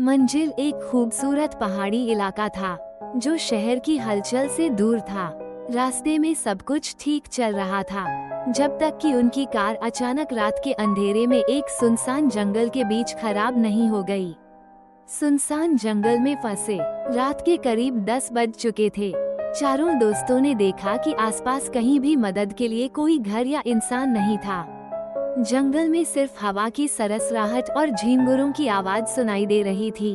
मंजिल एक खूबसूरत पहाड़ी इलाका था जो शहर की हलचल से दूर था। रास्ते में सब कुछ ठीक चल रहा था जब तक कि उनकी कार अचानक रात के अंधेरे में एक सुनसान जंगल के बीच खराब नहीं हो गई। सुनसान जंगल में फंसे रात के करीब 10 बज चुके थे। चारों दोस्तों ने देखा कि आसपास कहीं भी मदद के लिए कोई घर या इंसान नहीं था। जंगल में सिर्फ हवा की सरसराहट और झींगुरों की आवाज सुनाई दे रही थी।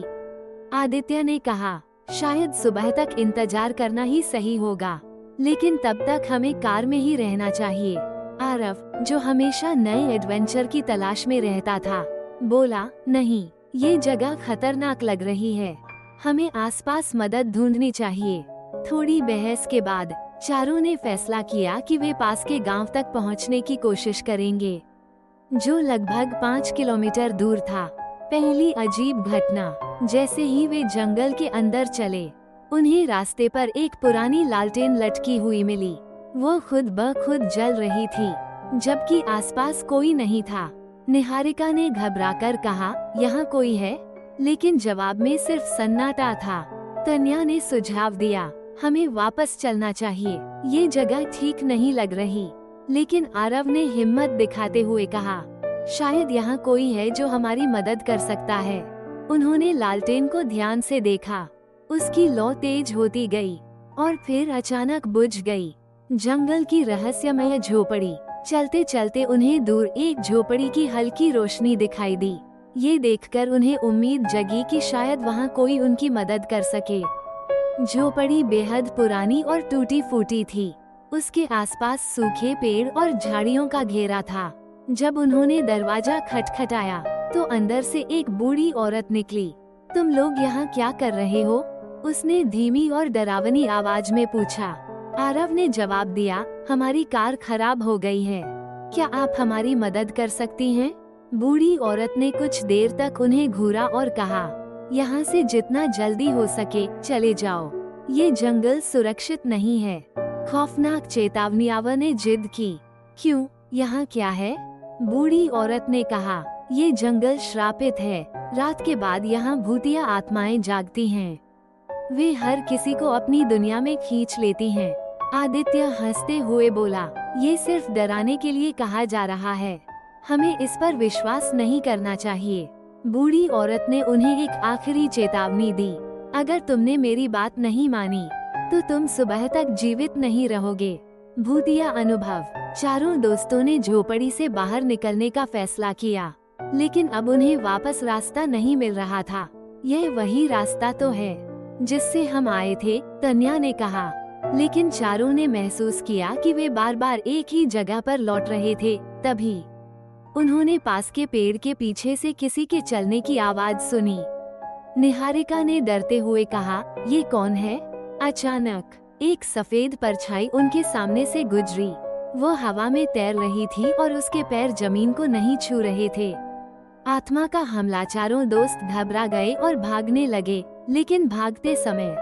आदित्य ने कहा, शायद सुबह तक इंतजार करना ही सही होगा, लेकिन तब तक हमें कार में ही रहना चाहिए। आरव, जो हमेशा नए एडवेंचर की तलाश में रहता था, बोला, नहीं, ये जगह खतरनाक लग रही है। हमें आसपास मदद ढूंढनी चाहिए। थोड़ी बहस के बाद चारों ने फैसला किया कि वे पास के गांव तक पहुंचने की कोशिश करेंगे, जो लगभग 5 किलोमीटर दूर था। पहली अजीब घटना, जैसे ही वे जंगल के अंदर चले, उन्हें रास्ते पर एक पुरानी लालटेन लटकी हुई मिली। वो खुद ब खुद जल रही थी, जबकि आसपास कोई नहीं था। निहारिका ने घबराकर कहा, यहाँ कोई है? लेकिन जवाब में सिर्फ सन्नाटा था। तन्या ने सुझाव दिया, हमें वापस चलना चाहिए, ये जगह ठीक नहीं लग रही। लेकिन आरव ने हिम्मत दिखाते हुए कहा, शायद यहाँ कोई है जो हमारी मदद कर सकता है। उन्होंने लालटेन को ध्यान से देखा। उसकी लौ तेज होती गई और फिर अचानक बुझ गई। जंगल की रहस्यमय झोपड़ी। चलते चलते उन्हें दूर एक झोपड़ी की हल्की रोशनी दिखाई दी। ये देखकर उन्हें उम्मीद जगी कि शायद वहाँ कोई उनकी मदद कर सके। झोपड़ी बेहद पुरानी और टूटी फूटी थी। उसके आसपास सूखे पेड़ और झाड़ियों का घेरा था। जब उन्होंने दरवाजा खटखटाया तो अंदर से एक बूढ़ी औरत निकली। तुम लोग यहाँ क्या कर रहे हो? उसने धीमी और डरावनी आवाज में पूछा। आरव ने जवाब दिया, हमारी कार खराब हो गई है, क्या आप हमारी मदद कर सकती हैं? बूढ़ी औरत ने कुछ देर तक उन्हें घूरा और कहा, यहाँ से जितना जल्दी हो सके चले जाओ, ये जंगल सुरक्षित नहीं है। खौफनाक चेतावनी आवा ने जिद की। क्यों, यहाँ क्या है? बूढ़ी औरत ने कहा, ये जंगल श्रापित है। रात के बाद यहाँ भूतिया आत्माएं जागती हैं। वे हर किसी को अपनी दुनिया में खींच लेती हैं। आदित्य हंसते हुए बोला, ये सिर्फ डराने के लिए कहा जा रहा है, हमें इस पर विश्वास नहीं करना चाहिए। बूढ़ी औरत ने उन्हें एक आखिरी चेतावनी दी, अगर तुमने मेरी बात नहीं मानी तो तुम सुबह तक जीवित नहीं रहोगे। भूतिया अनुभव। चारों दोस्तों ने झोपड़ी से बाहर निकलने का फैसला किया, लेकिन अब उन्हें वापस रास्ता नहीं मिल रहा था। यह वही रास्ता तो है जिससे हम आए थे, तन्या ने कहा। लेकिन चारों ने महसूस किया कि वे बार बार एक ही जगह पर लौट रहे थे। तभी उन्होंने पास के पेड़ के पीछे से किसी के चलने की आवाज सुनी। निहारिका ने डरते हुए कहा, ये कौन है? अचानक एक सफेद परछाई उनके सामने से गुजरी। वो हवा में तैर रही थी और उसके पैर जमीन को नहीं छू रहे थे। आत्मा का हमला। चारों दोस्त घबरा गए और भागने लगे, लेकिन भागते समय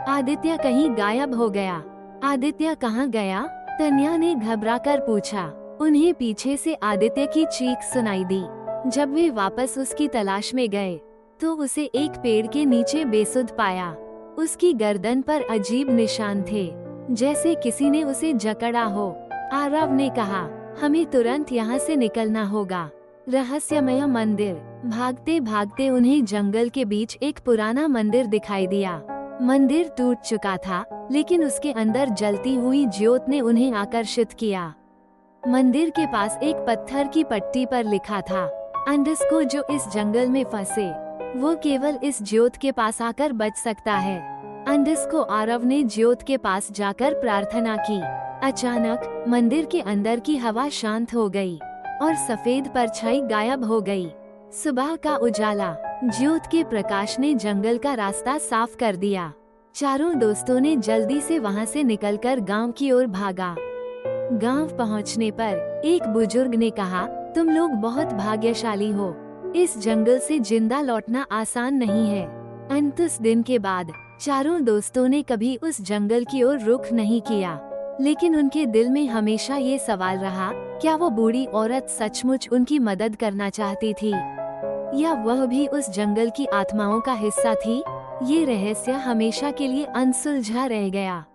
आदित्य कहीं गायब हो गया। आदित्य कहाँ गया? तन्या ने घबराकर पूछा। उन्हें पीछे से आदित्य की चीख सुनाई दी। जब वे वापस उसकी तलाश में गए तो उसे एक पेड़ के नीचे बेसुध पाया। उसकी गर्दन पर अजीब निशान थे, जैसे किसी ने उसे जकड़ा हो। आरव ने कहा, हमें तुरंत यहाँ से निकलना होगा। रहस्यमय मंदिर। भागते भागते उन्हें जंगल के बीच एक पुराना मंदिर दिखाई दिया। मंदिर टूट चुका था, लेकिन उसके अंदर जलती हुई ज्योत ने उन्हें आकर्षित किया। मंदिर के पास एक पत्थर की पट्टी पर लिखा था, अंडस्को जो इस जंगल में फंसे वो केवल इस ज्योत के पास आकर बच सकता है। अंडस्को। आरव ने ज्योत के पास जाकर प्रार्थना की। अचानक मंदिर के अंदर की हवा शांत हो गई और सफेद परछाई गायब हो गई। सुबह का उजाला। ज्योत के प्रकाश ने जंगल का रास्ता साफ कर दिया। चारों दोस्तों ने जल्दी से वहां से निकलकर गांव की ओर भागा। गांव पहुंचने पर एक बुजुर्ग ने कहा, तुम लोग बहुत भाग्यशाली हो, इस जंगल से जिंदा लौटना आसान नहीं है। अंतुस दिन के बाद चारों दोस्तों ने कभी उस जंगल की ओर रुख नहीं किया, लेकिन उनके दिल में हमेशा ये सवाल रहा, क्या वो बूढ़ी औरत सचमुच उनकी मदद करना चाहती थी या वह भी उस जंगल की आत्माओं का हिस्सा थी? ये रहस्य हमेशा के लिए अनसुलझा रह गया।